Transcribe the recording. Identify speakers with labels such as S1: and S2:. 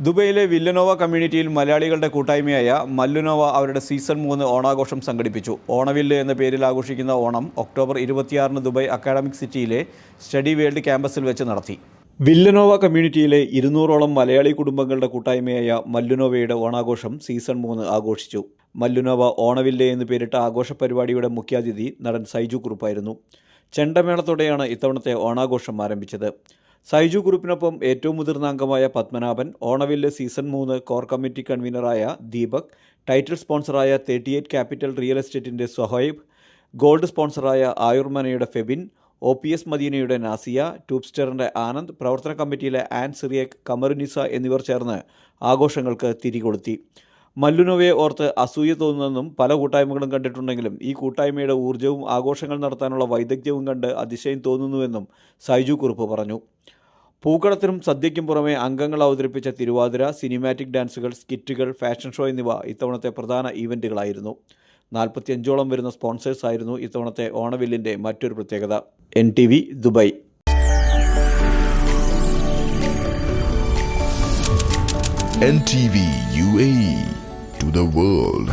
S1: ദുബൈയിലെ Villanova കമ്മ്യൂണിറ്റിയിൽ മലയാളികളുടെ കൂട്ടായ്മയായ മല്ലുനോവ അവരുടെ സീസൺ 3 ഓണാഘോഷം സംഘടിപ്പിച്ചു. ഓണവില്ല് എന്ന പേരിൽ ആഘോഷിക്കുന്ന ഓണം ഒക്ടോബർ 26 ദുബൈ അക്കാഡമിക് സിറ്റിയിലെ സ്റ്റഡി വേൾഡ് ക്യാമ്പസിൽ വെച്ച് നടത്തി. വില്ലനോവ കമ്മ്യൂണിറ്റിയിലെ 200ഓളം മലയാളി കുടുംബങ്ങളുടെ കൂട്ടായ്മയായ മല്ലുനോവയുടെ ഓണാഘോഷം സീസൺ 3 ആഘോഷിച്ചു. മല്ലുനോവ ഓണവില്ല് എന്ന് പേരിട്ട ആഘോഷ പരിപാടിയുടെ മുഖ്യാതിഥി നടൻ സൈജു കുറുപ്പായിരുന്നു. ചെണ്ടമേളത്തോടെയാണ് ഇത്തവണത്തെ ഓണാഘോഷം ആരംഭിച്ചത്. സൈജു ഗ്രൂപ്പിനൊപ്പം ഏറ്റവും മുതിർന്ന അംഗമായ Padmanabhan, Onavillu season 3 core committee കൺവീനറായ ദീപക്, ടൈറ്റിൽ സ്പോൺസറായ 38 ക്യാപിറ്റൽ റിയൽ എസ്റ്റേറ്റിൻ്റെ സ്വഹൈബ്, ഗോൾഡ് സ്പോൺസറായ ആയുർമനയുടെ ഫെബിൻ, OPS മദീനയുടെ നാസിയ, ട്യൂബ്സ്റ്ററിൻ്റെ ആനന്ദ്, പ്രവർത്തന കമ്മിറ്റിയിലെ ആൻ സിറിയക്, കമറുനിസ എന്നിവർ ചേർന്ന് ആഘോഷങ്ങൾക്ക് തിരികൊളുത്തി. മല്ലുനോവയെ ഓർത്ത് അസൂയ തോന്നുന്നെന്നും പല കൂട്ടായ്മകളും കണ്ടിട്ടുണ്ടെങ്കിലും ഈ കൂട്ടായ്മയുടെ ഊർജ്ജവും ആഘോഷങ്ങൾ നടത്താനുള്ള വൈദഗ്ധ്യവും കണ്ട് അതിശയം തോന്നുന്നുവെന്നും സൈജു കുറുപ്പ് പറഞ്ഞു. പൂക്കളത്തിനും സദ്യയ്ക്കും പുറമെ അംഗങ്ങൾ അവതരിപ്പിച്ച തിരുവാതിര, സിനിമാറ്റിക് ഡാൻസുകൾ, സ്കിറ്റുകൾ, ഫാഷൻ ഷോ എന്നിവ ഇത്തവണത്തെ പ്രധാന ഈവൻറ്റുകളായിരുന്നു. 45ഓളം വരുന്ന സ്പോൺസേഴ്സായിരുന്നു ഇത്തവണത്തെ ഓണവില്ലിൻ്റെ മറ്റൊരു പ്രത്യേകത. NTV Dubai.
S2: NTV UAE to the world.